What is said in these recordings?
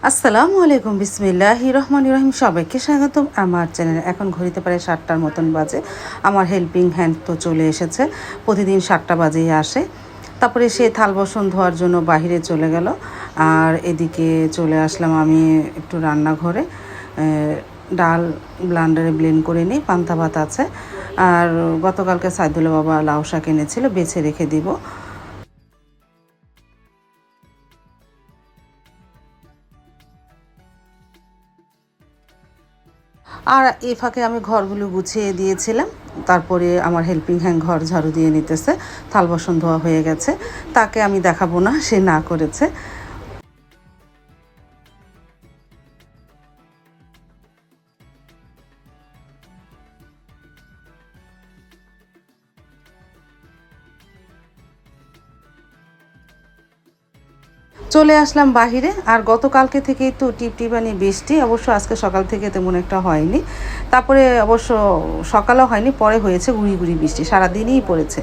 আসসালামু আলাইকুম, বিসমিল্লাহির রহমানির রহিম। সবাইকে স্বাগতম আমার চ্যানেলে। এখন ঘড়িতে প্রায় 7টার মতন বাজে। আমার হেল্পিং হ্যান্ড তো চলে এসেছে, প্রতিদিন 7টা বাজেই আসে। তারপরে সে থাল বাসন ধোয়ার জন্য বাহিরে চলে গেল, আর এদিকে চলে আসলাম আমি একটু রান্নাঘরে। ডাল ব্লান্ডারে ব্লেন্ড করে নিই, পান্তা ভাত আছে। আর গতকালকে সাইদুল্লাহ বাবা লাউ শাক এনেছিল, বেছে রেখে দিব। আর এই ফাঁকে আমি ঘরগুলো গুছিয়ে দিয়েছিলাম। তারপরে আমার হেল্পিং হ্যান্ড ঘর ঝাড়ু দিয়ে নিতেছে। থাল বাসন ধোয়া হয়ে গেছে, তাকে আমি দেখাবো না, সে না করেছে। চলে আসলাম বাহিরে। আর গতকালকে থেকেই তো টিপটিপানি বৃষ্টি, অবশ্য আজকে সকাল থেকে তেমন একটা হয়নি। তারপরে অবশ্য সকালেও হয়নি, পরে হয়েছে গুঁড়ি গুঁড়ি বৃষ্টি, সারাদিনই পড়েছে।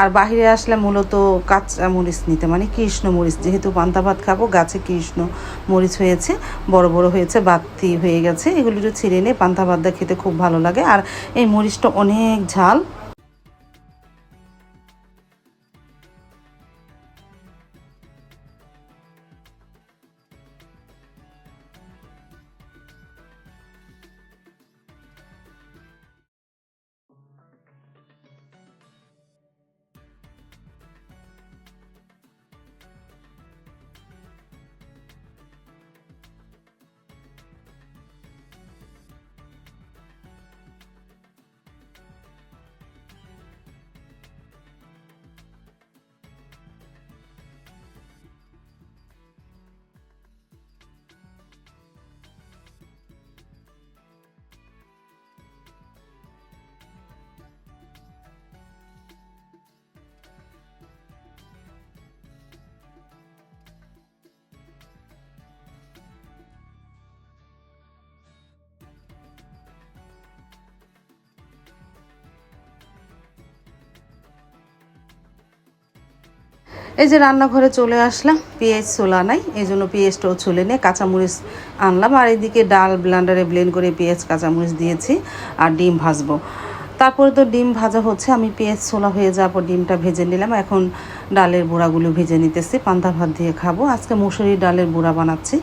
আর বাহিরে আসলে মূলত কাঁচা মরিচ নিতে, মানে কৃষ্ণ মরিচ, যেহেতু পান্তা ভাত খাবো, গাছে কৃষ্ণ মরিচ হয়েছে, বড় বড় হয়েছে, বাতি হয়ে গেছে। এগুলো একটু ছিঁড়ে নিয়ে পান্তা ভাত দিয়ে খেতে খুব ভালো লাগে। আর এই মরিচটা অনেক ঝাল। এই যে রান্নাঘরে চলে আসলাম, পেঁয়াজ ছোলা নাই, এই জন্য পেঁয়াজটাও ছুলে নিয়ে কাঁচামরিচ আনলাম। আর এদিকে ডাল ব্লেন্ডারে ব্লেন্ড করে পেঁয়াজ কাঁচামরিচ দিয়েছি, আর ডিম ভাজবো। তারপরে তো ডিম ভাজা হচ্ছে, আমি পেঁয়াজ ছোলা হয়ে যাওয়ার পর ডিমটা ভেজে নিলাম। এখন ডালের বড়াগুলো ভেজে নিতেছি, পান্তা ভাত দিয়ে খাবো। আজকে মসুরির ডালের বড়া বানাচ্ছি।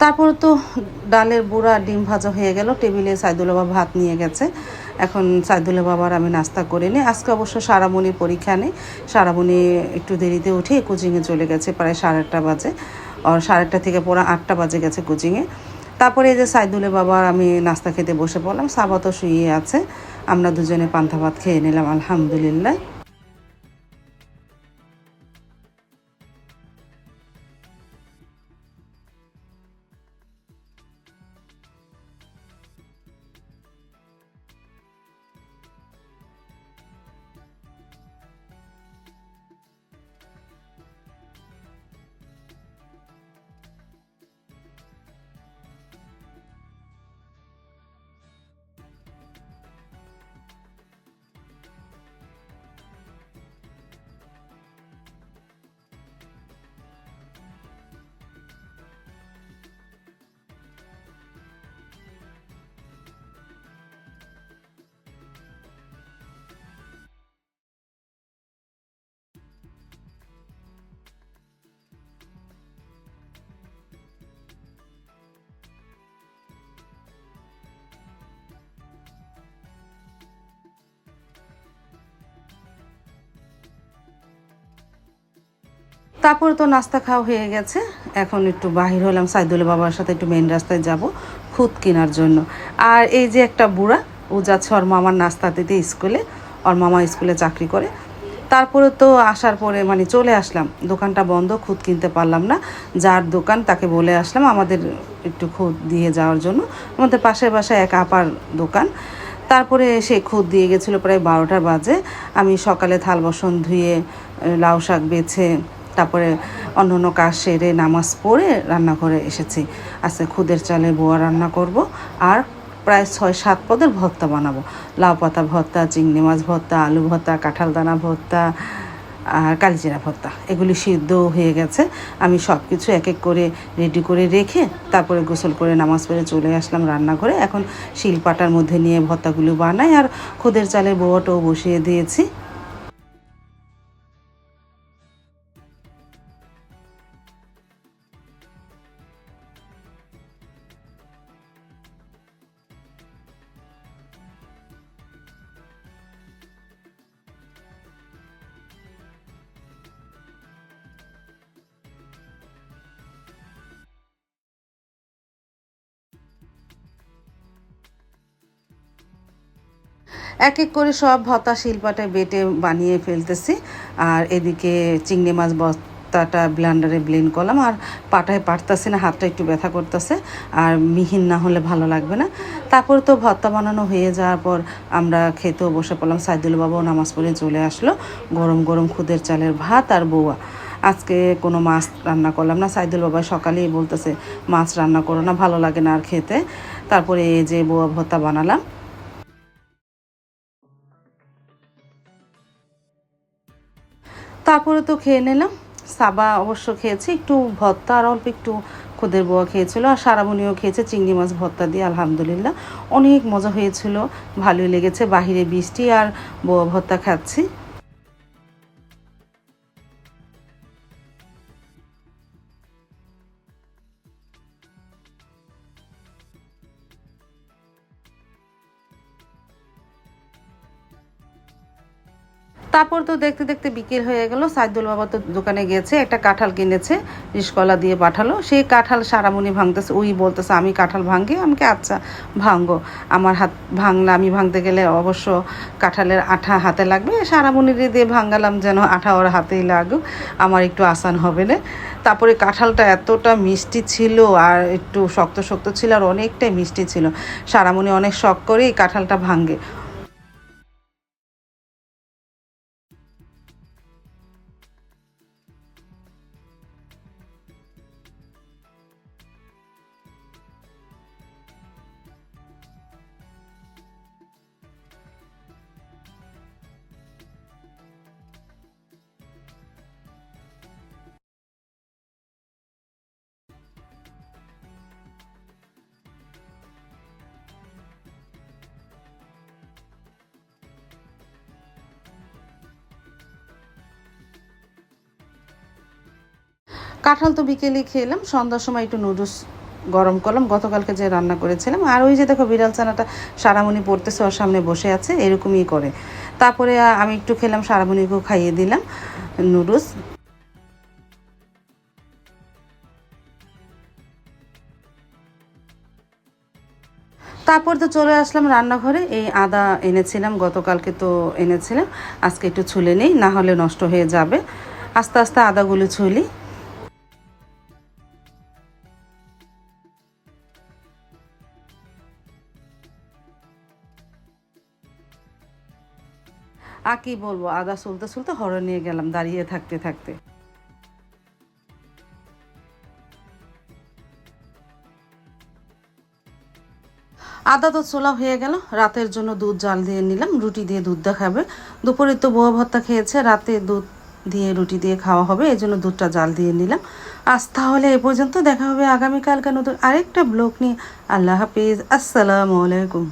তারপরে তো ডালের বড়া ডিম ভাজা হয়ে গেল, টেবিলে সাইদুল্লাহ বাবা ভাত নিয়ে গেছে। এখন সাইদুল্লাহ বাবার আমি নাস্তা করে নিই। আজকে অবশ্য সারামণির পরীক্ষা নেই, সারামণি একটু দেরিতে উঠে কোচিংয়ে চলে গেছে, প্রায় 8:30 বাজে। আর 8:30 থেকে পড়া 8টা বাজে গেছে কোচিংয়ে। তারপরে এই যে সাইদুল্লাহ বাবার আমি নাস্তা খেতে বসে পড়লাম, সাবাতও শুয়ে আছে। আমরা দুজনে পান্তা ভাত খেয়ে নিলাম, আলহামদুলিল্লাহ। তারপরে তো নাস্তা খাওয়া হয়ে গেছে। এখন একটু বাহির হলাম, সাইদুল্লাহ বাবার সাথে একটু মেন রাস্তায় যাব খুদ কেনার জন্য। আর এই যে একটা বুড়া, ও যাচ্ছে ওর মামার নাস্তা দিতে স্কুলে, ওর মামা স্কুলে চাকরি করে। তারপরে তো আসার পরে মানে চলে আসলাম, দোকানটা বন্ধ, খুদ কিনতে পারলাম না। যার দোকান তাকে বলে আসলাম আমাদের একটু খুদ দিয়ে যাওয়ার জন্য। আমাদের পাশের বাসায় এক আপার দোকান। তারপরে সে খুদ দিয়ে গেছিলো প্রায় 12টা বাজে। আমি সকালে থাল বাসন ধুয়ে লাউ শাক বেছে তারপরে অন্য অন্য কাজ সেরে নামাজ পড়ে রান্নাঘরে এসেছি। আজকে খুদের চালে বোয়া রান্না করব আর প্রায় 6-7 পদের ভর্তা বানাবো। লাউ পাতা ভর্তা, চিংড়ি মাছ ভর্তা, আলু ভর্তা, কাঁঠাল দানা ভর্তা আর কালিজিরা ভর্তা। এগুলি সিদ্ধ হয়ে গেছে। আমি সব কিছু এক এক করে রেডি করে রেখে তারপরে গোসল করে নামাজ পড়ে চলে আসলাম রান্নাঘরে। এখন শিলপাটার মধ্যে নিয়ে ভর্তাগুলো বানাই আর খুদের চালের বোয়াটাও বসিয়ে দিয়েছি। এক এক করে সব ভর্তা শিলপাটায় বেটে বানিয়ে ফেলতেছি। আর এদিকে চিংড়ি মাছ ভর্তাটা ব্লেন্ডারে ব্লেন্ড করলাম। আর পাটায় পারতেছি না, হাতটা একটু ব্যথা করতেছে, আর মিহিন না হলে ভালো লাগবে না। তারপর তো ভর্তা বানানো হয়ে যাওয়ার পর আমরা খেতেও বসে পড়লাম। সাইদুল বাবাও নামাজ পড়ে চলে আসলো। গরম গরম খুদের চালের ভাত আর বউয়া। আজকে কোনো মাছ রান্না করলাম না। সাইদুল বাবা সকালেই বলতেছে মাছ রান্না করো না, ভালো লাগে না আর খেতে। তারপরে এই যে বউয়া ভর্তা বানালাম। তারপরে তো খেয়ে নিলাম। সাবা অবশ্য খেয়েছে একটু ভর্তা আর অল্প একটু খুদের বোয়া খেয়েছিল। আর সারাবনিও খেয়েছে চিংড়ি মাছ ভর্তা দিয়ে। আলহামদুলিল্লাহ অনেক মজা হয়েছিল, ভালোই লেগেছে। বাহিরে বৃষ্টি আর বোয়া ভর্তা খাচ্ছি। তারপর তো দেখতে দেখতে বিকেল হয়ে গেল। সাইদুল বাবা তো দোকানে গেছে, একটা কাঁঠাল কিনেছে, রিসকলা দিয়ে পাঠালো। সেই কাঁঠাল সারামণি ভাঙতেছে। ওই বলতেছে আমি কাঁঠাল ভাঙি। আমাকে আচ্ছা ভাঙো। আমার হাত ভাঙলে, আমি ভাঙতে গেলে অবশ্য কাঁঠালের আঠা হাতে লাগবে। সারামণির দিয়ে ভাঙালাম যেন আঠা ওর হাতেই লাগুক, আমার একটু আসান হবে না। তারপরে কাঁঠালটা এতটা মিষ্টি ছিল আর একটু শক্ত শক্ত ছিল আর অনেকটাই মিষ্টি ছিল। সারামণি অনেক শখ করে এই কাঁঠালটা ভাঙে। কাঁঠাল তো বিকেলে খেলাম। সন্ধ্যার সময় একটু নুডলস গরম করলাম, গতকালকে যে রান্না করেছিলাম। আর ওই যে দেখো বিড়াল ছানাটা সারামণি পড়তেছে, ওর সামনে বসে আছে, এরকমই করে। তারপরে আমি একটু খেলাম, সারামণিকেও খাইয়ে দিলাম নুডলস। তারপর তো চলে আসলাম রান্নাঘরে। এই আদা এনেছিলাম, গতকালকে তো এনেছিলাম, আজকে একটু ছুলে নেই, না হলে নষ্ট হয়ে যাবে। আস্তে আস্তে আদাগুলো ছুলি। আর কি বলবো, আদা সুলতে সুলতে হরর নিয়ে গেলাম দাঁড়িয়ে থাকতে থাকতে। আদা তো ছোলা হয়ে গেল। রাতের জন্য দুধ জাল দিয়ে নিলাম, রুটি দিয়ে দুধটা খাবে। দুপুরে তো বোয়া ভর্তা খেয়েছে, রাতে দুধ দিয়ে রুটি দিয়ে খাওয়া হবে, এই জন্য দুধটা জাল দিয়ে নিলাম। আজ তাহলে এ পর্যন্ত, দেখা হবে আগামীকালকে নতুন আরেকটা ব্লগ নিয়ে। আল্লাহ হাফিজ, আসসালামু আলাইকুম।